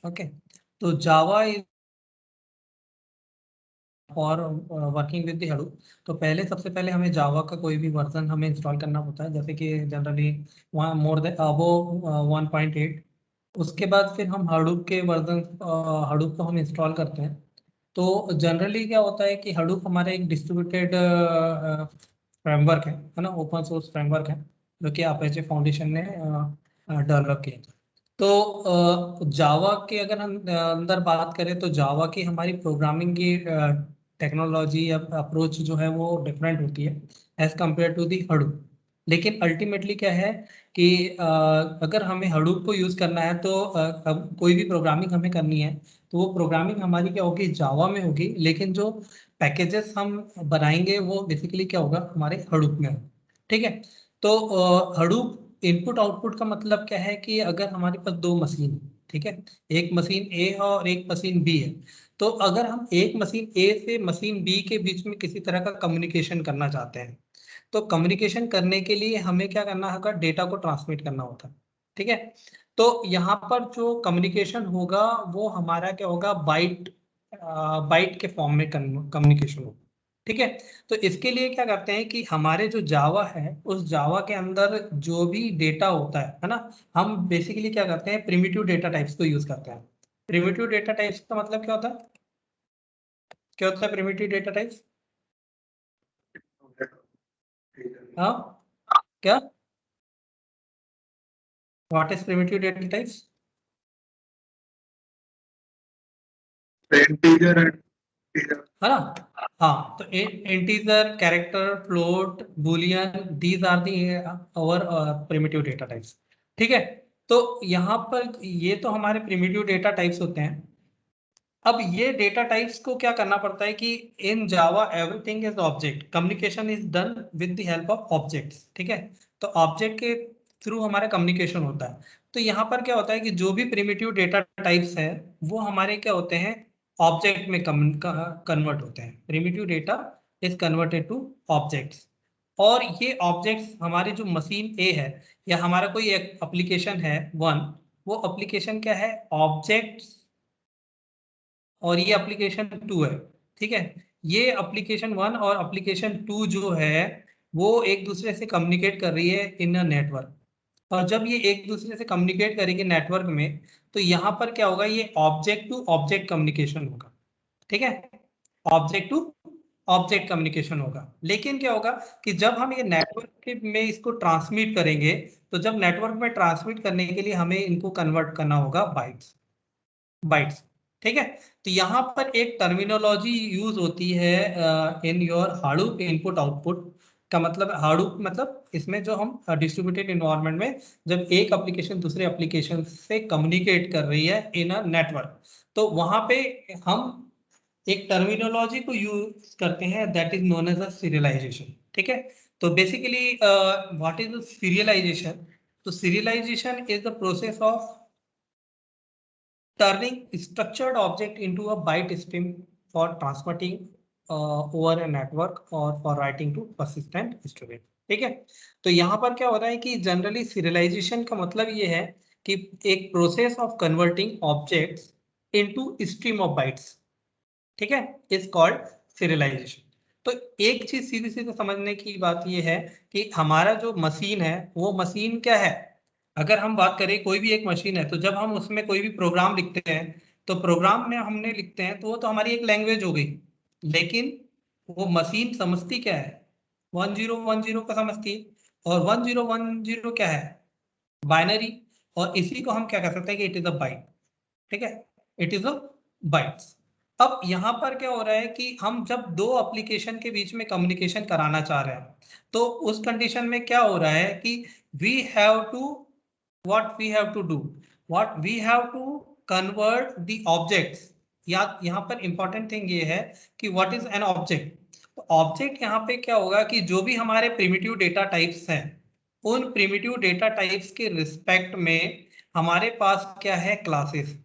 Okay, तो जावा और working with the Hadoop. तो पहले सबसे पहले हमें जावा का कोई भी वर्जन हमें इंस्टॉल करना होता है, जैसे कि जनरली वहाँ मोर देन वो 1.8। उसके बाद फिर हम हडूप के वर्जन हडूप को हम इंस्टॉल करते हैं। तो जनरली क्या होता है कि हडूप हमारा एक डिस्ट्रीब्यूटेड फ्रेमवर्क है ना, ओपन सोर्स फ्रेमवर्क है जो कि अपेचे फाउंडेशन ने डेवलप किया था। तो जावा के अगर हम अंदर बात करें तो जावा की हमारी प्रोग्रामिंग की टेक्नोलॉजी या अप्रोच जो है वो डिफरेंट होती है as compared to the Hadoop. लेकिन अल्टीमेटली क्या है कि अगर हमें हडूप को यूज़ करना है तो कोई भी प्रोग्रामिंग हमें करनी है तो वो प्रोग्रामिंग हमारी क्या होगी, जावा में होगी, लेकिन जो पैकेजेस हम बनाएंगे वो बेसिकली क्या होगा, हमारे हडूप में होगा। ठीक है, तो हडूप इनपुट आउटपुट का मतलब क्या है कि अगर हमारे पास दो मशीन है, ठीक है, एक मशीन ए है और एक मशीन बी है, तो अगर हम एक मशीन ए से मशीन बी के बीच में किसी तरह का कम्युनिकेशन करना चाहते हैं तो कम्युनिकेशन करने के लिए हमें क्या करना होगा, डेटा को ट्रांसमिट करना होता है। ठीक है, तो यहाँ पर जो कम्युनिकेशन होगा वो हमारा क्या होगा, बाइट बाइट के फॉर्म में कम्युनिकेशन होगा। ठीक है, तो इसके लिए क्या करते हैं कि हमारे जो जावा है उस जावा के अंदर जो भी डेटा होता है ना, हम बेसिकली क्या करते हैं, प्रिमिटिव डेटा टाइप्स को यूज करते हैं। प्रिमिटिव डेटा टाइप्स का मतलब क्या होता है, क्या होता है प्रिमिटिव डेटा टाइप्स? हाँ, क्या, what is primitive data types? Integer and है ना, हाँ, तो integer, character, float, boolean, these are the our primitive data types. ठीक है, तो यहाँ पर ये तो हमारे प्रिमिटिव डेटा टाइप्स होते हैं। अब ये डेटा टाइप्स को क्या करना पड़ता है कि in Java everything is object, communication is done with the help of objects. ठीक है, तो ऑब्जेक्ट के थ्रू हमारा कम्युनिकेशन होता है। तो यहाँ पर क्या होता है कि जो भी प्रिमिटिव डेटा टाइप्स है वो हमारे क्या होते हैं, ऑब्जेक्ट में कन्वर्ट होते हैं। Primitive data is converted two objects, और ये ऑब्जेक्ट्स हमारी जो मशीन ए है या हमारा कोई एक एप्लीकेशन है वन, वो एप्लीकेशन क्या है, ऑब्जेक्ट्स, और ये एप्लीकेशन 2 है। ठीक है, ये एप्लीकेशन 1 और एप्लीकेशन 2 जो है वो एक दूसरे से कम्युनिकेट कर रही है इन अ नेटवर्क। और जब ये एक दूसरे से कम्युनिकेट करेंगे नेटवर्क में तो यहाँ पर क्या होगा, ये ऑब्जेक्ट टू ऑब्जेक्ट कम्युनिकेशन होगा। ठीक है, ऑब्जेक्ट टू ऑब्जेक्ट कम्युनिकेशन होगा। लेकिन क्या होगा कि जब हम ये नेटवर्क में इसको ट्रांसमिट करेंगे तो जब नेटवर्क में ट्रांसमिट करने के लिए हमें इनको कन्वर्ट करना होगा बाइट्स, बाइट्स। ठीक है, तो यहाँ पर एक टर्मिनोलॉजी यूज होती है in your Hadoop input output का मतलब, हाडूप मतलब इसमें जो हम डिस्ट्रीब्यूटेड इन्वायरमेंट में जब एक एप्लीकेशन दूसरे एप्लीकेशन से कम्युनिकेट कर रही है इन अ नेटवर्क, तो वहां पे हम एक टर्मिनोलॉजी को यूज करते हैं that is known as a serialization. ठीक है, तो बेसिकली व्हाट इज सीरियलाइजेशन? तो serialization is the process of turning structured object into a byte stream for transmitting over a network or for writing to persistent storage। ठीक है, तो यहाँ पर क्या हो रहा है कि जनरली सीरियलाइजेशन का मतलब ये है कि एक process of converting objects into stream of bytes, ठीक है, इज कॉल्ड सीरियलाइजेशन। तो एक चीज सीधी सीधी समझने की बात यह है कि हमारा जो मशीन है वो मशीन क्या है, अगर हम बात करें कोई भी एक मशीन है तो जब हम उसमें कोई भी प्रोग्राम लिखते हैं तो प्रोग्राम में हमने लिखते हैं तो वो तो हमारी एक लैंग्वेज हो गई, लेकिन वो मशीन समझती क्या है, 1010 का समझती है, और 1010 क्या है, बाइनरी, और इसी को हम क्या कह सकते हैं कि इट इज अ बाइट। ठीक है, इट इज अ बाइट्स। अब यहाँ पर क्या हो रहा है कि हम जब दो एप्लीकेशन के बीच में कम्युनिकेशन कराना चाह रहे हैं तो उस कंडीशन में क्या हो रहा है कि we have to, what we have to do, what we have to convert the objects। या यहाँ पर इंपॉर्टेंट थिंग ये है कि व्हाट इज एन ऑब्जेक्ट। तो ऑब्जेक्ट यहाँ पे क्या होगा कि जो भी हमारे प्रिमिटिव डेटा टाइप्स हैं उन प्रिमिटिव डेटा टाइप्स के रिस्पेक्ट में हमारे पास क्या है, क्लासेस,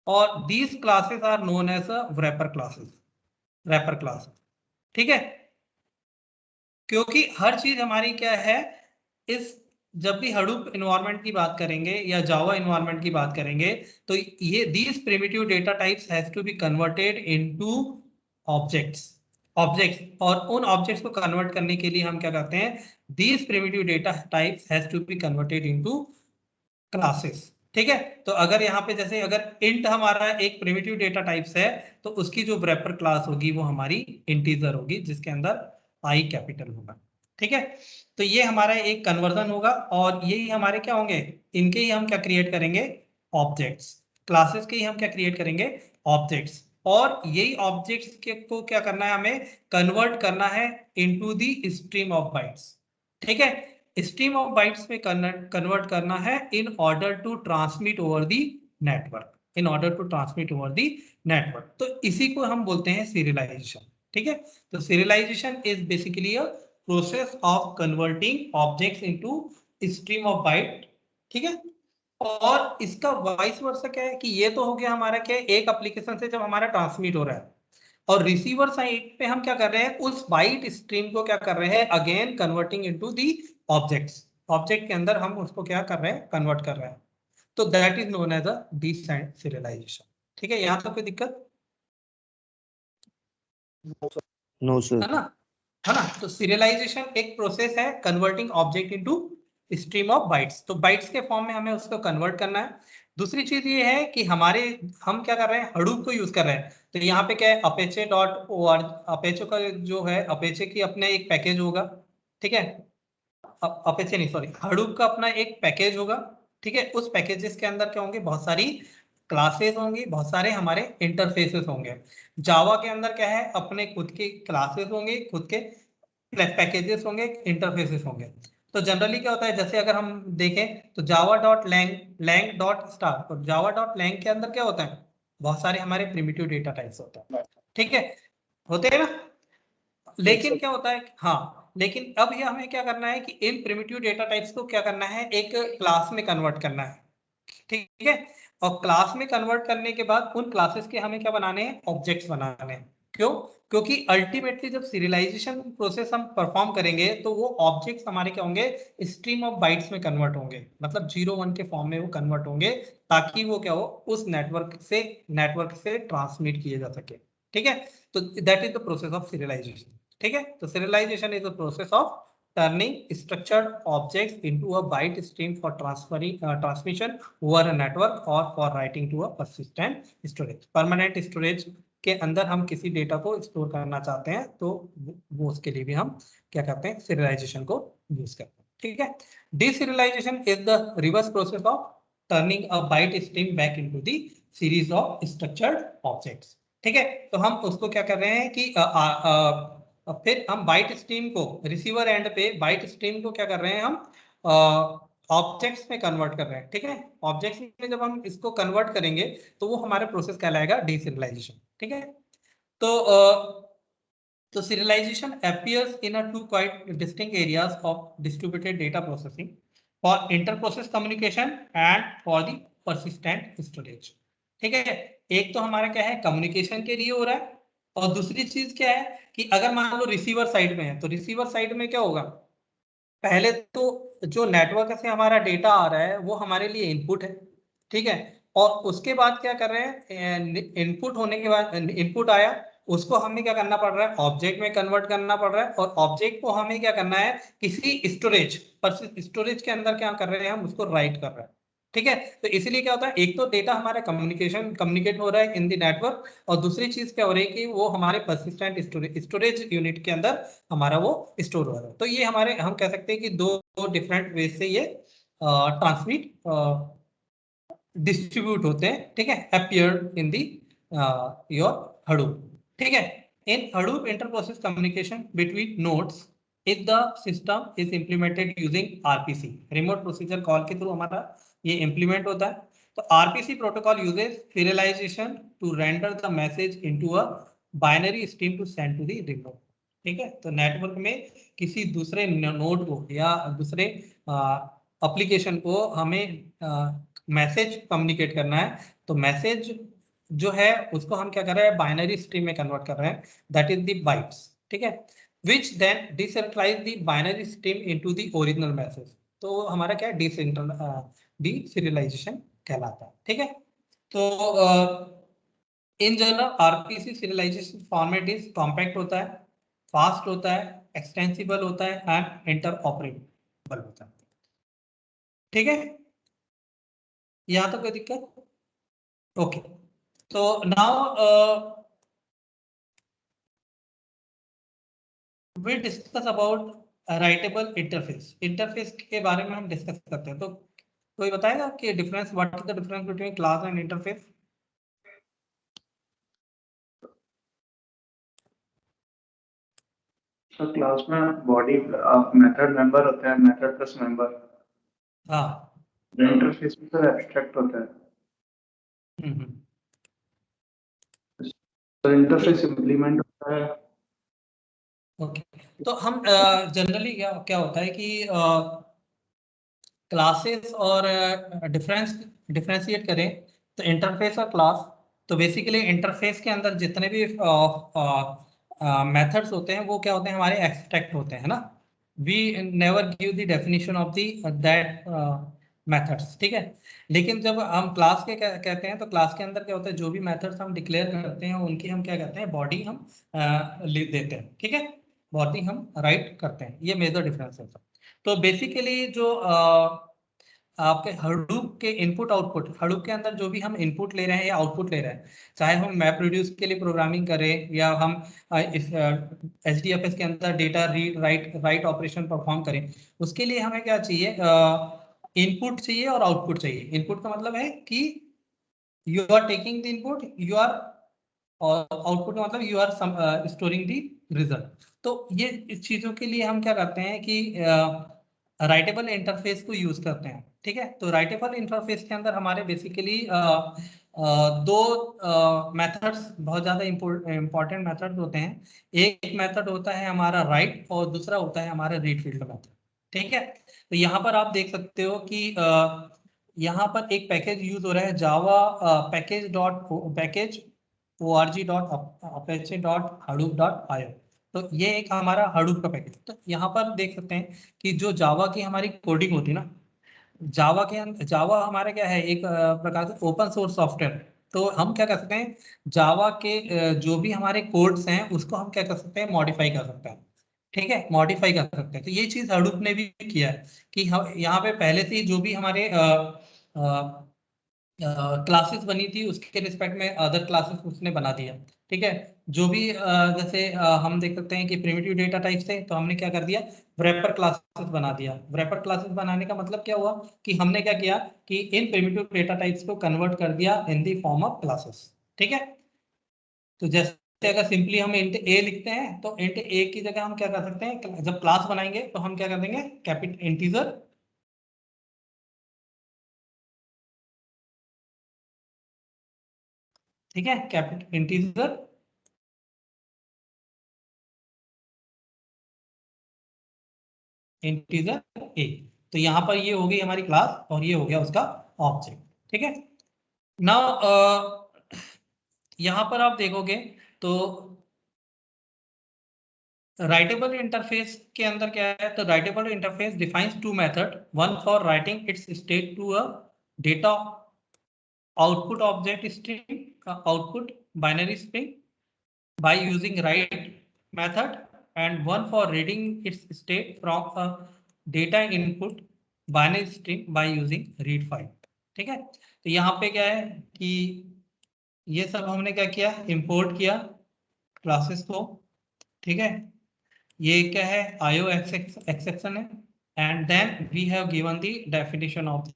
और these classes are known as a wrapper classes, wrapper class. ठीक है, क्योंकि हर चीज हमारी क्या है, इस जब भी हडूप इन्वायरमेंट की बात करेंगे या जावा इन्वायरमेंट की बात करेंगे, तो ये these primitive data types has to be converted into objects और उन ऑब्जेक्ट्स को कन्वर्ट करने के लिए हम क्या करते हैं, these primitive data types has to be converted into classes. ठीक है, तो अगर यहाँ पे जैसे अगर इंट हमारा एक प्रिमिटिव डेटा टाइप्स है, तो उसकी जो wrapper क्लास होगी वो हमारी इंटीजर होगी, जिसके अंदर आई कैपिटल होगा। ठीक है, तो ये हमारा एक कन्वर्जन होगा और यही हमारे क्या होंगे, इनके ही हम क्या क्रिएट करेंगे, ऑब्जेक्ट्स। क्लासेस के ही हम क्या क्रिएट करेंगे, ऑब्जेक्ट्स। और यही ऑब्जेक्ट्स के को क्या करना है, हमें कन्वर्ट करना है into the stream of bytes. ठीक है, स्ट्रीम ऑफ बाइट्स में कन्वर्ट करना है in order to transmit over the network, in order to transmit over the network. तो इसी को हम बोलते हैं सीरियलाइजेशन। ठीक है, तो serialization is basically a process of converting objects into stream of bite. ठीक है, और इसका वाइस वर्सा क्या है कि ये तो हो गया हमारा क्या है, एक एप्लीकेशन से जब हमारा ट्रांसमिट हो रहा है, और रिसीवर साइड पे हम क्या कर रहे हैं, उस बाइट स्ट्रीम को क्या कर रहे हैं, again converting into the objects. Object के अंदर हम उसको क्या कर रहे हैं, कन्वर्ट कर रहे हैं। तो that is known as a decentralisation. ठीक है, यहाँ तक कोई दिक्कत नो सर। है ना, है ना। तो सीरियलाइजेशन एक प्रोसेस है converting object into stream of bytes. तो बाइट्स के फॉर्म में हमें उसको कन्वर्ट करना है। दूसरी चीज ये है कि हम क्या कर रहे हैं, हडूप को यूज कर रहे हैं। तो यहाँ पे क्या है, अपेचे डॉट ओ आर, अपेचे का जो है, अपेचे की अपने एक पैकेज होगा। ठीक है, अपेचे नहीं सॉरी, हडूप का अपना एक पैकेज होगा। ठीक है, उस पैकेजेस के अंदर क्या होंगे, बहुत सारी क्लासेस होंगी, बहुत सारे हमारे इंटरफेसेस होंगे। जावा के अंदर क्या है, अपने खुद के क्लासेस होंगे, खुद के पैकेजेस होंगे, इंटरफेसेस होंगे। तो जनरली क्या होता है, जैसे अगर हम देखें तो Java dot lang lang dot star, और जावा डॉट लैंग के अंदर क्या होता है, बहुत सारे हमारे प्रिमिटिव डेटा टाइप्स होते हैं। ठीक है, होते हैं ना। लेकिन क्या होता है, हाँ, लेकिन अब ये हमें क्या करना है कि इन प्रिमिटिव डेटा टाइप्स को क्या करना है, एक क्लास में कन्वर्ट करना है। ठीक है, और क्लास में कन्वर्ट करने के बाद उन क्लासेस के हमें क्या बनाने हैं, ऑब्जेक्ट्स बनाने हैं। क्यों, क्योंकि अल्टीमेटली जब सीरियलाइजेशन प्रोसेस हम परफॉर्म करेंगे तो वो ऑब्जेक्ट्स हमारे क्या होंगे, स्ट्रीम ऑफ बाइट्स में कन्वर्ट होंगे, मतलब 0 1 के फॉर्म में वो कन्वर्ट होंगे, ताकि वो क्या हो, उस नेटवर्क से ट्रांसमिट किए जा सके। ठीक है, तो that is the process of serialisation. ठीक है, तो serialization is the process of turning structured objects into a byte stream for transmission over a network or for writing to a persistent storage। permanent storage के अंदर हम किसी data को store करना चाहते हैं तो वो उसके लिए भी हम क्या करते हैं, serialization को यूज करते हैं। ठीक है, deserialization is the reverse process of turning a byte stream back into the series of structured objects। ठीक है, तो हम उसको क्या कर रहे हैं कि और फिर हम बाइट स्ट्रीम को, रिसीवर एंड पे बाइट स्ट्रीम को क्या कर रहे हैं, हम ऑब्जेक्ट्स में कन्वर्ट कर रहे हैं। ठीक है, ऑब्जेक्ट्स में जब हम इसको कन्वर्ट करेंगे तो वो हमारा प्रोसेस कहलाएगा डीसीरियलाइजेशन। ठीक है, तो serialization appears in a two quite distinct areas of distributed data processing, for inter-process communication and for the persistent storage। ठीक है, एक तो हमारा क्या है, कम्युनिकेशन के लिए हो रहा है, और दूसरी चीज क्या है कि अगर मान लो रिसीवर साइड में है, तो रिसीवर साइड में क्या होगा, पहले तो जो नेटवर्क से हमारा डेटा आ रहा है वो हमारे लिए इनपुट है। ठीक है, और उसके बाद क्या कर रहे हैं, इनपुट होने के बाद इनपुट आया, उसको हमें क्या करना पड़ रहा है, ऑब्जेक्ट में कन्वर्ट करना पड़ रहा है, और ऑब्जेक्ट को हमें क्या करना है, किसी स्टोरेज के अंदर क्या कर रहे हैं, हम उसको राइट कर रहे हैं। ठीक है, तो इसलिए क्या होता है, एक तो डेटा हमारा कम्युनिकेट हो रहा है इन द नेटवर्क, और दूसरी चीज क्या हो रही है कि वो हमारे परसिस्टेंट स्टोरेज यूनिट के अंदर हमारा वो स्टोर हो रहा है। तो ये हमारे, हम कह सकते हैं कि दो डिफरेंट वे से ये ट्रांसमिट डिस्ट्रीब्यूट होते हैं। ठीक है, appeared in the your Hadoop। ठीक है, in Hadoop interprocess communication between nodes if the system is implemented using RPC, remote procedure call के थ्रू हमारा ये implement होता है। तो RPC protocol uses serialization to render the message into a binary stream to send to the remote। ठीक है, तो network में किसी दूसरे नोड को या दूसरे एप्लीकेशन को हमें मैसेज कम्युनिकेट करना है, तो मैसेज जो है उसको हम क्या कर रहे हैं, बाइनरी स्ट्रीम में कन्वर्ट कर रहे हैं, दैट इज द बाइट्स। ठीक है, which then decentralize the binary stream into the original message। तो हमारा क्या है, डीसीरियलाइजेशन कहलाता है। ठीक है, तो in general RPC serialisation format is compact होता है, फास्ट होता है, एक्सटेंसिबल होता है एंड इंटरऑपरेबल होता है। ठीक है, यहाँ तो कोई दिक्कत? ओके, तो now we discuss about writable interface. Interface के बारे में हम डिस्कस करते हैं, तो कोई बताएगा कि difference, what is the difference between class and interface? तो क्लास में बॉडी मेथड मेंबर होते हैं, मेथड प्लस मेंबर। हाँ, इंटरफेस में सर एब्स्ट्रैक्ट होता है। तो इंटरफेस इम्प्लीमेंट होता है। ओके, तो हम जनरली क्या क्या होता है कि क्लासेस और डिफरेंशिएट करें तो इंटरफेस और क्लास, तो बेसिकली इंटरफेस के अंदर जितने भी मेथड्स होते हैं वो क्या होते हैं, हमारे एब्स्ट्रैक्ट होते हैं ना। We never give the definition of the that methods. ठीक है, लेकिन जब हम क्लास के कहते हैं तो क्लास के अंदर क्या होता है, जो भी मेथड्स हम डिक्लेयर करते हैं उनकी हम क्या करते हैं, बॉडी हम लिख देते हैं। ठीक है, बॉडी हम राइट करते हैं, ये मेजर डिफरेंस है। तो बेसिकली जो आपके हडूप के इनपुट आउटपुट, हडूप के अंदर जो भी हम इनपुट ले रहे हैं या आउटपुट ले रहे हैं, चाहे हम मैप रिड्यूस के लिए प्रोग्रामिंग करें या हम इस HDFS के अंदर data read write operation perform करें, उसके लिए हमें क्या चाहिए, इनपुट चाहिए और आउटपुट चाहिए। इनपुट का मतलब है कि you are taking the input, you are, और आउटपुट का मतलब you are storing the result. तो ये इस चीजों के लिए हम क्या करते हैं कि राइटेबल इंटरफेस को यूज करते हैं। ठीक है, तो राइटेबल इंटरफेस के अंदर हमारे बेसिकली दो मेथड्स बहुत ज्यादा इंपॉर्टेंट मेथड्स होते हैं। एक मेथड होता है हमारा राइट और दूसरा होता है हमारा रीड फील्ड मेथड। ठीक है, तो यहाँ पर आप देख सकते हो कि यहाँ पर एक पैकेज यूज हो रहा है, जावा पैकेज org.apache.hadoop.io। तो ये एक हमारा हडूप का पैकेज। तो यहाँ पर देख सकते हैं कि जो जावा की हमारी कोडिंग होती है ना, जावा के अंदर, जावा हमारा क्या है, एक प्रकार से ओपन सोर्स सॉफ्टवेयर। तो हम क्या कर सकते हैं, जावा के जो भी हमारे कोड्स हैं उसको हम क्या कर सकते हैं, मॉडिफाई कर सकते हैं। ठीक है, मॉडिफाई कर सकते हैं। तो ये चीज हडूप ने भी किया है कि हम यहाँ पे पहले से ही जो भी हमारे क्लासेस बनी थी उसके रिस्पेक्ट में अदर क्लासेस उसने बना दिया। ठीक है, जो भी जैसे हम देख सकते हैं कि प्रिमिटिव डेटा टाइप्स थे, तो हमने क्या कर दिया, wrapper क्लासेस बना दिया। wrapper क्लासेस बनाने का मतलब क्या हुआ कि हमने क्या किया कि इन प्रिमिटिव डेटा टाइप्स को कन्वर्ट कर दिया in the form of classes. ठीक है, तो जैसे अगर सिंपली हम इंट ए लिखते हैं तो इंट ए की जगह हम क्या कर सकते हैं, जब क्लास बनाएंगे तो हम क्या कर देंगे, कैपिटल इंटीजर ठीक है, कैपिटल इंटीजर इंटीजर ए। तो यहाँ पर ये हो गई हमारी क्लास और ये हो गया उसका ऑब्जेक्ट। ठीक है, नाउ यहाँ पर आप देखोगे तो राइटेबल इंटरफेस के अंदर क्या है, तो writable interface defines two method, one for writing its state to a data output object string output binary string by using write method, and one for reading its state from a data input binary string by using read file। ठीक है, तो यहाँ पे क्या है कि ये सब हमने क्या किया, इंपोर्ट किया क्लासेस को। ठीक है, ये क्या है, IO एक्सेप्शन है, and then we have given the definition of the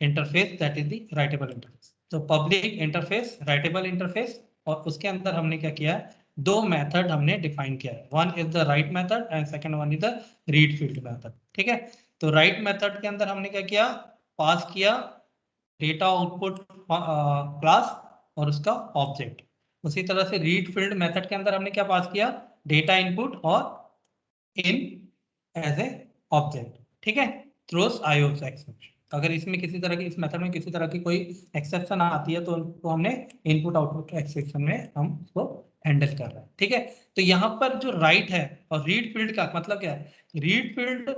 interface, that is the writable interface. तो पब्लिक इंटरफेस, राइटेबल इंटरफेस, और उसके अंदर हमने क्या किया है, दो मेथड हमने डिफाइन किया है, one is the right method and second one is the read field method. ठीक है, तो राइट मेथड के अंदर हमने क्या किया, पास किया डेटा आउटपुट क्लास और उसका ऑब्जेक्ट। उसी तरह से रीड फील्ड मेथड के अंदर हमने क्या पास किया, डेटा इनपुट और इन एज ए ऑब्जेक्ट। ठीक है, थ्रोस IO एक्सेप्शन। अगर इसमें किसी तरह की, इस मेथड में किसी तरह की कोई एक्सेप्शन आती है तो उनको हमने इनपुट आउटपुट एक्सेप्शन में हम उसको हैंडल कर रहे हैं। ठीक है, तो यहाँ पर जो राइट है और रीड फील्ड का मतलब क्या है, रीड फील्ड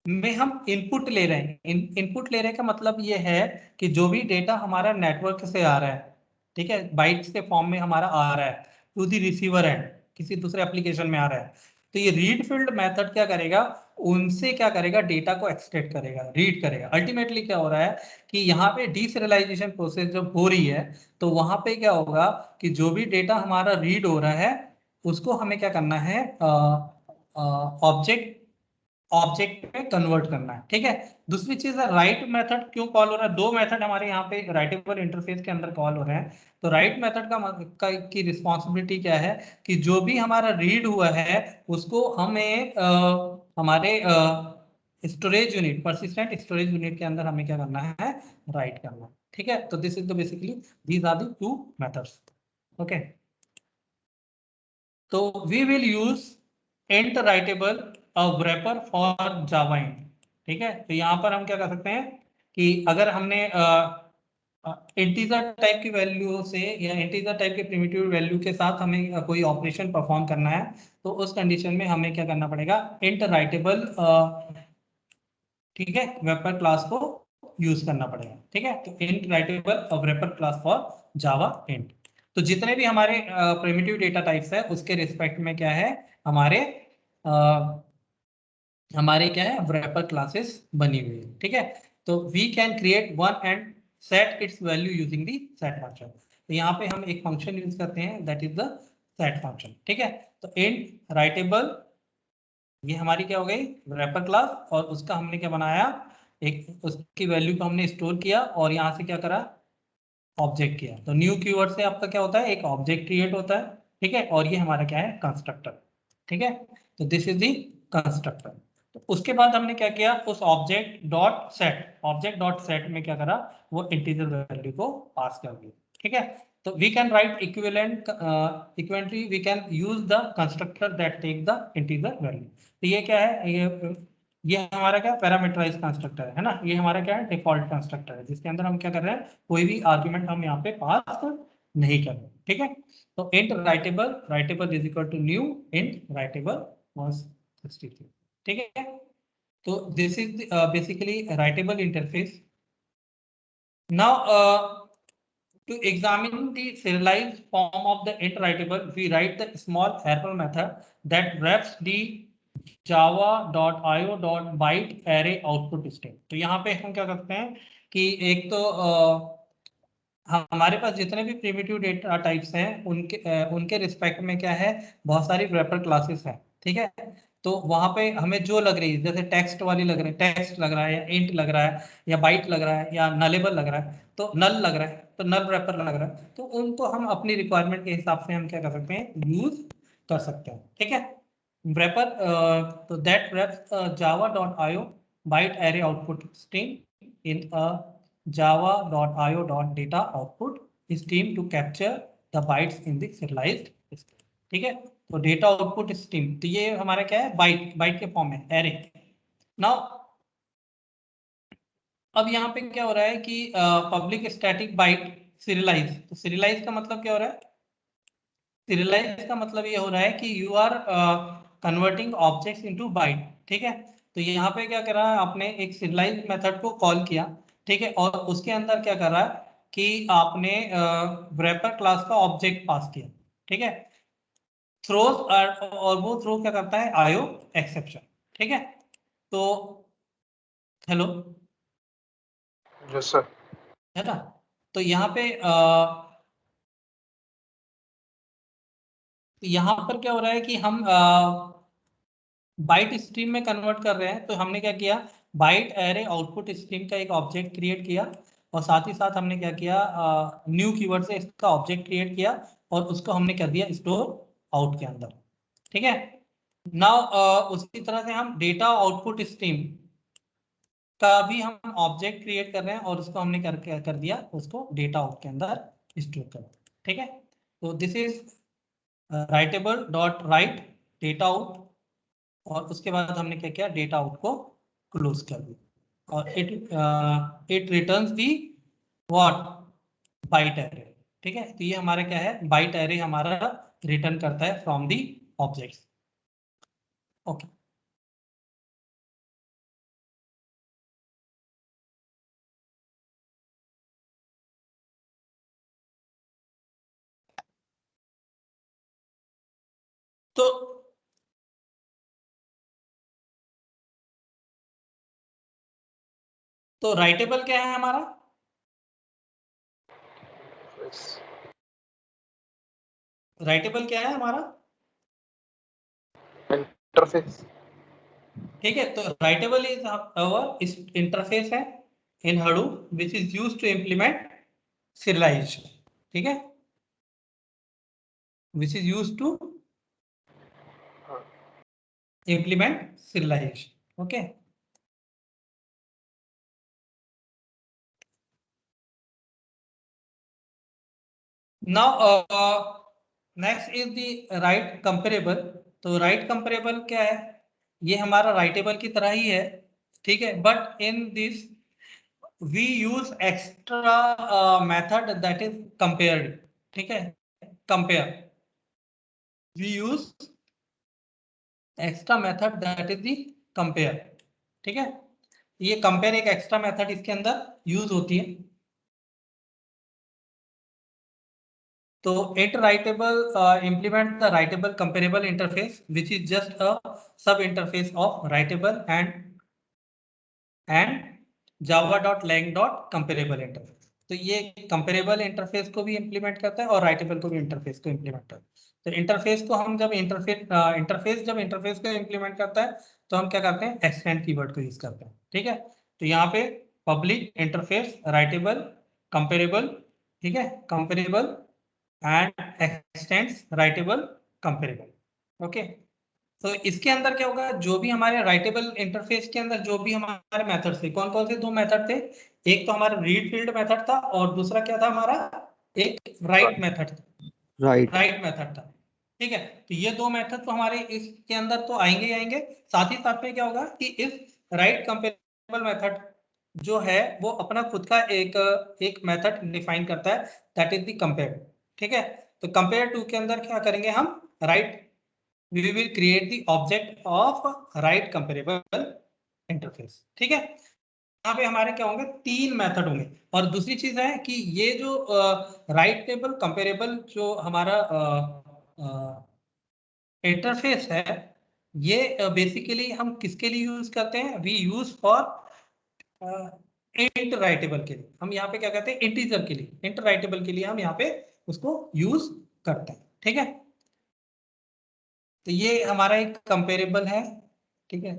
में हम इनपुट ले रहे हैं। इनपुट ले रहे का मतलब ये है कि जो भी डेटा हमारा नेटवर्क से आ रहा है, ठीक है, बाइट्स के फॉर्म में हमारा आ रहा है टू दी रिसीवर एंड, किसी दूसरे एप्लीकेशन में आ रहा है, तो ये रीड फील्ड मेथड क्या करेगा, उनसे क्या करेगा, डेटा को एक्सट्रैक्ट करेगा, रीड करेगा। अल्टीमेटली क्या हो रहा है कि यहाँ पे डीसerialization प्रोसेस जब हो रही है तो वहां पे क्या होगा कि जो भी डेटा हमारा रीड हो रहा है उसको हमें क्या करना है, ऑब्जेक्ट में कन्वर्ट करना है, ठीक है। दूसरी चीज है राइट मेथड क्यों कॉल हो रहा है, दो मेथड हमारे यहाँ पे राइटेबल इंटरफेस के अंदर कॉल हो रहे हैं। तो राइट मेथड की रिस्पॉन्सिबिलिटी क्या है कि जो भी हमारा रीड हुआ है उसको हमें हमारे storage unit, persistent storage unit के अंदर हमें क्या करना है, राइट करना है, ठीक है। तो this is the basically these are the two methods, okay. तो we will use int writable wrapper for Java int, ठीक है। तो यहाँ पर हम क्या कर सकते हैं कि अगर हमने इंटीजर टाइप की वैल्यू से या इंटीजर टाइप के प्रिमिटिव वैल्यू के साथ हमें कोई ऑपरेशन परफॉर्म करना है तो उस कंडीशन में हमें क्या करना पड़ेगा, इंट राइटेबल, ठीक है, वेपर क्लास को यूज करना पड़ेगा, ठीक है। तो int writable vapour class for Java int. तो जितने भी हमारे प्रिमिटिव डेटा टाइप्स है उसके रिस्पेक्ट में क्या है, हमारे हमारे क्या है, wrapper क्लासेस बनी हुई है, ठीक है। तो we can create one and set its value using the set function. तो यहाँ पे हम एक फंक्शन यूज करते हैं that is the set function, ठीक है। तो इंट राइटेबल, ये हमारी क्या हो गई, wrapper क्लास, और उसका हमने क्या बनाया, एक उसकी वैल्यू को हमने स्टोर किया और यहाँ से क्या करा, ऑब्जेक्ट किया। तो न्यू कीवर्ड से आपका क्या होता है, एक ऑब्जेक्ट क्रिएट होता है, ठीक है। और ये हमारा क्या है, कंस्ट्रक्टर, ठीक है। तो दिस इज दी कंस्ट्रक्टर। तो उसके बाद हमने क्या किया, उस ऑब्जेक्ट डॉट सेट में क्या करा, वो इंटीजर वैल्यू को पास कर दिया, ठीक है। तो we can write equivalently we can use the constructor that take the integer value. तो ये क्या है, ये हमारा क्या पैरामीटराइज कंस्ट्रक्टर है ना, ये हमारा क्या है, डिफॉल्ट कंस्ट्रक्टर है जिसके अंदर हम क्या कर रहे हैं, कोई भी आर्गुमेंट हम यहाँ पे पास नहीं कर रहे, ठीक है। तो int writable is equal to new int writable was 63, ठीक है। तो this is basically writable interface. Now to examine the serialized form of the int writable, we write the small error method that wraps the java.io.byte array output string। तो यहाँ पे हम क्या करते हैं कि एक तो हमारे पास जितने भी प्रिमिटिव डेटा टाइप्स हैं उनके रिस्पेक्ट में क्या है, बहुत सारी wrapper क्लासेस हैं, ठीक है। तो वहां पे हमें जो लग रही है, जैसे टेक्स्ट वाली लग रही है, टेक्स्ट लग रहा है या इंट लग रहा है या बाइट लग रहा है या नलेबल लग रहा है, तो नल लग रहा है, तो नल रैपर लग रहा है, तो उनको हम अपनी रिक्वायरमेंट के हिसाब से हम क्या कर सकते हैं, यूज कर सकते हैं, ठीक है। रैपर, तो that wraps java.io byte array output string in a java.io.data output stream to capture the bytes in the serialized string, ठीक है। तो डेटा आउटपुट स्ट्रीम, तो ये हमारा क्या है, बाइट, बाइट के फॉर्म में एरे। नाउ अब यहाँ पे क्या हो रहा है कि पब्लिक स्टैटिक बाइट सीरियलाइज, तो सीरियलाइज का मतलब क्या हो रहा है, सीरियलाइज का मतलब ये हो रहा है कि you are converting objects into byte, ठीक है। तो यहाँ पे क्या कर रहा है, आपने एक सीरियलाइज मेथड को कॉल किया, ठीक है, और उसके अंदर क्या कर रहा है कि आपने wrapper क्लास का ऑब्जेक्ट पास किया, ठीक है। थ्रोज, और वो थ्रो क्या करता है, आयो एक्सेप्शन, ठीक है। तो हेलो, यस सर। है ना। तो यहाँ पे यहाँ पर क्या हो रहा है कि हम बाइट स्ट्रीम में कन्वर्ट कर रहे हैं, तो हमने क्या किया, बाइट एरे आउटपुट स्ट्रीम का एक ऑब्जेक्ट क्रिएट किया और साथ ही साथ हमने क्या किया, न्यू कीवर्ड से इसका ऑब्जेक्ट क्रिएट किया और उसको हमने कर दिया स्टोर आउट के अंदर, ठीक है। नाउ उसी तरह से हम डेटा आउटपुट स्ट्रीम का भी हम ऑब्जेक्ट क्रिएट कर रहे हैं और उसको हमने कर दिया, उसको डेटा आउट के अंदर स्टोर कर, ठीक है। तो this is writable dot right data out, और उसके बाद हमने क्या किया, डेटा आउट को क्लोज कर दिया और it returns the what, byte array, ठीक है। तो ये हमारा क्या है, बाइट एरे हमारा रिटर्न करता है फ्रॉम दी ऑब्जेक्ट्स, ओके। तो राइटेबल क्या है हमारा? राइटेबल क्या है हमारा? इंटरफेस। ठीक है, तो राइटेबल इज अवर इंटरफेस है in Hadoop which is used to implement serialization. ठीक है, which is used to implement serialization. Okay. Now next is the write comparable. तो write comparable क्या है? ये हमारा writable की तरह ही है, ठीक है, but in this we use extra method that is compared. ठीक है, compare. We use extra method that is the compare. ठीक है, ये compare एक extra method इसके अंदर यूज होती है. तो it writable implement the writable comparable interface which is just a sub interface of writable and java.lang.comparable interface. तो ये comparable interface को भी implement करता है और writable को भी interface को implement करता है. तो interface को हम जब interface को implement करता है तो हम क्या करते हैं? extend कीवर्ड को यूज करते हैं. ठीक है, तो यहाँ पे public interface writable comparable, ठीक है, comparable and extends writable comparable. Okay, तो इसके अंदर क्या होगा? जो भी हमारे राइटेबल इंटरफेस के अंदर जो भी हमारे मेथड थे, कौन कौन से दो मेथड थे? एक तो हमारा रीड फील्ड मेथड था और दूसरा क्या था हमारा? एक राइट मेथड था. राइट मेथड था. ठीक है, तो ये दो मेथड तो हमारे इसके अंदर तो आएंगे ही आएंगे. साथ ही साथ में क्या होगा कि इस राइट कंपेरेबल मेथड जो है वो अपना खुद का एक मेथड डिफाइन करता है, दैट इज द कंपेयर. ठीक है, तो कंपेयर टू के अंदर क्या करेंगे हम? Right, we will create the object of write comparable interface. ठीक है, यहाँ पे हमारे क्या होंगे? तीन मेथड होंगे. और दूसरी चीज है कि ये जो राइट टेबल कंपेरेबल जो हमारा इंटरफेस है, ये बेसिकली हम किसके लिए यूज करते हैं? We use for int writable के लिए. हम यहाँ पे क्या कहते हैं? इंटीजर के लिए, इंट राइटेबल के लिए हम यहाँ पे उसको यूज करते हैं. ठीक है, तो ये हमारा एक कंपेरेबल है. ठीक है,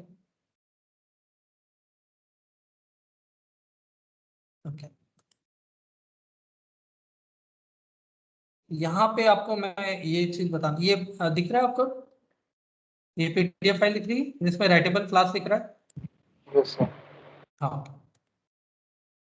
ओके. यहाँ पे आपको मैं ये चीज बता, ये दिख रहा है आपको? ये पीडीएफ फाइल दिख रही है जिसमें राइटेबल क्लास दिख रहा है. Yes sir. हाँ,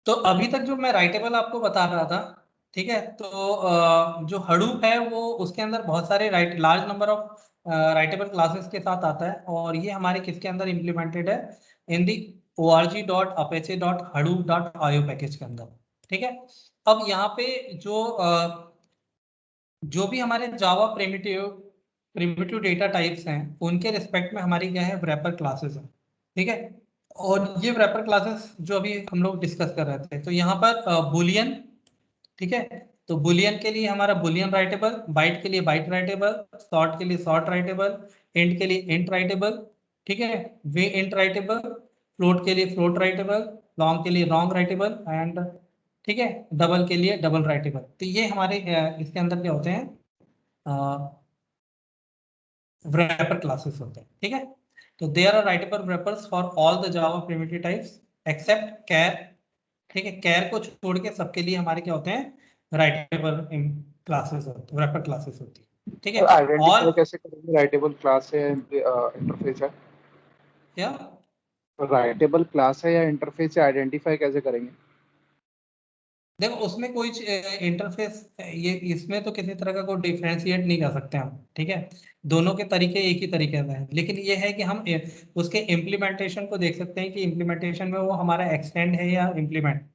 तो अभी तक जो मैं राइटेबल आपको बता रहा था, ठीक है, तो जो Hadoop है वो उसके अंदर बहुत सारे large number of writable classes के साथ आता है. और ये हमारे किसके अंदर इम्प्लीमेंटेड है? इन दी org.apache.hadoop.io पैकेज के अंदर. ठीक है, अब यहाँ पे जो भी हमारे जावा प्रिमिटिव डेटा टाइप्स हैं उनके रिस्पेक्ट में हमारी क्या है? रैपर क्लासेस है. ठीक है, और ये रैपर क्लासेस जो अभी हम लोग डिस्कस कर रहे थे, तो यहाँ पर बुलियन, ठीक है, तो बुलियन के लिए हमारा बुलियन राइटेबल, बाइट के लिए बाइट राइटेबल, शॉर्ट के लिए शॉर्ट राइटेबल, इंट के लिए इंट राइटेबल, ठीक है, वे इंट राइटेबल, फ्लोट के लिए फ्लोट राइटेबल, लॉन्ग के लिए लॉन्ग राइटेबल एंड, ठीक है, डबल के लिए डबल राइटेबल. तो ये हमारे इसके अंदर क्या होते हैं? wrapper क्लासेस होते हैं. ठीक है, तो there are writable wrappers for all the Java primitive types except char. ठीक है, कैर को छोड़ के सबके लिए हमारे क्या होते हैं? राइटेबल क्लासेस होते हैं, wrapper क्लासेस होती है. ठीक है, आइडेंटिफाई और कैसे करेंगे राइटेबल क्लास है इंटरफेस है? क्या? राइटेबल क्लास है या इंटरफेस से आइडेंटिफाई कैसे करेंगे? देखो उसमें कोई इंटरफेस, ये इसमें तो किसी तरह का कोई डिफरेंशिएट नहीं कर सकते हम. ठीक है, दोनों के तरीके एक ही तरीके से हैं, लेकिन ये है कि हम उसके इम्प्लीमेंटेशन को देख सकते हैं कि इम्प्लीमेंटेशन में वो हमारा एक्सटेंड है या इम्प्लीमेंट.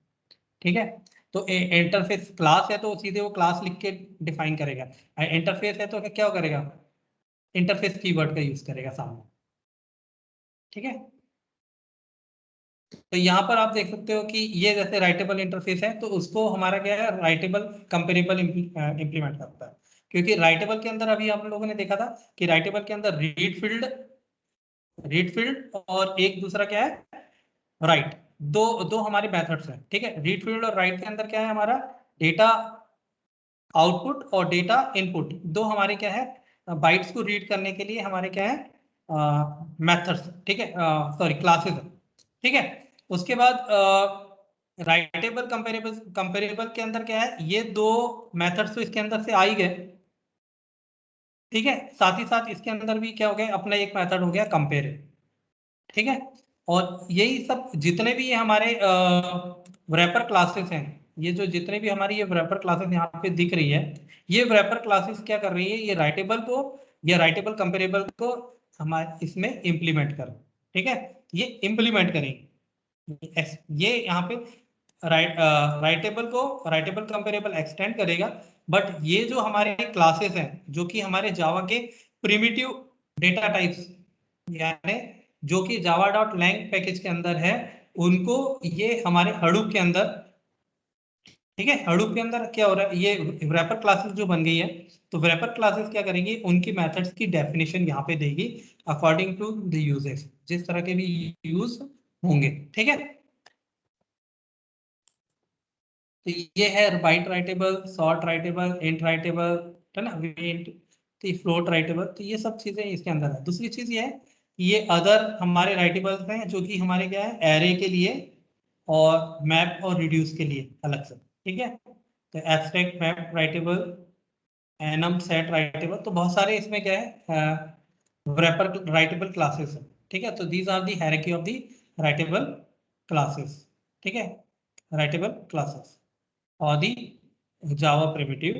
ठीक है, तो इंटरफेस क्लास है तो सीधे वो क्लास लिख के डिफाइन करेगा. इंटरफेस है तो क्या करेगा? इंटरफेस कीवर्ड का यूज करेगा सामने. ठीक है, तो यहाँ पर आप देख सकते हो कि ये जैसे राइटेबल इंटरफेस है तो उसको हमारा क्या है? राइटेबल कंपेरेबल इम्प्लीमेंट करता है. क्योंकि राइटेबल के अंदर अभी आप लोगों ने देखा था कि राइटेबल के अंदर रीड फील्ड और एक दूसरा क्या है, राइट। दो हमारे मेथड्स हैं, ठीक है। रीड फील्ड और राइट के अंदर क्या है हमारा, डेटा आउटपुट और डेटा इनपुट, दो हमारे क्या है, बाइट्स को रीड करने के लिए हमारे क्या है, मेथड्स, ठीक है, सॉरी क्लासेस है, ठीक है। उसके बाद राइटेबल कंपेरेबल के अंदर क्या है, ये दो मेथड्स तो इसके अंदर से आ ही गए, ठीक है। साथ ही साथ इसके अंदर भी क्या हो गया, अपना एक मेथड हो गया कंपेयर, ठीक है। और यही सब जितने भी ये हमारे रैपर क्लासेस हैं, ये जो जितने भी हमारी ये रैपर क्लासेस यहाँ पे दिख रही है, ये रैपर क्लासेस क्या कर रही है, ये राइटेबल को या राइटेबल कंपेरेबल को हमारे इसमें इंप्लीमेंट कर, ठीक है, ये इंप्लीमेंट करेंगे। ये यहाँ पे राइटेबल कंपेरेबल एक्सटेंड करेगा, बट ये जो हमारे क्लासेस हैं जो कि हमारे जावा के प्रिमिटिव डेटा टाइप्स, यानी जो कि java.lang पैकेज के अंदर है, उनको ये हमारे हडूप के अंदर, ठीक है, हडूप के अंदर क्या हो रहा है, ये रैपर क्लासेस जो बन गई है, तो रैपर क्लासेस क्या करेंगी, उनकी मेथड्स की डेफिनेशन यहाँ पे देगी अकॉर्डिंग टू द यूजेस, जिस तरह के भी यूज होंगे, ठीक है। तो ये है byte writable, short writable, int writable, है ना, इंट, फ्लोट राइटेबल, तो ये सब चीजें इसके अंदर है। दूसरी चीज ये है कि ये अदर हमारे राइटेबल्स हैं जो कि हमारे क्या है, एरे के लिए और मैप और रिड्यूस के लिए अलग से, ठीक है। तो abstract map writable, annum set writable, तो बहुत सारे इसमें क्या है, रैपर राइटेबल क्लासेस है, ठीक है। तो these are the hierarchy of the writable classes, ठीक है, राइटेबल क्लासेस और the Java primitive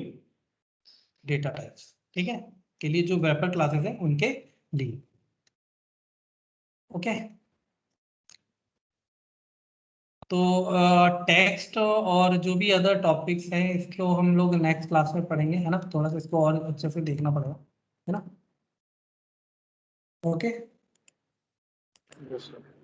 data types, ठीक है, के लिए जो रैपर क्लासेस हैं उनके लिए, ओके। तो टेक्स्ट और जो भी अदर टॉपिक्स हैं इसको हम लोग नेक्स्ट क्लास में पढ़ेंगे, है ना, थोड़ा सा इसको और अच्छे से देखना पड़ेगा, है ना, ओके। Yes, sir.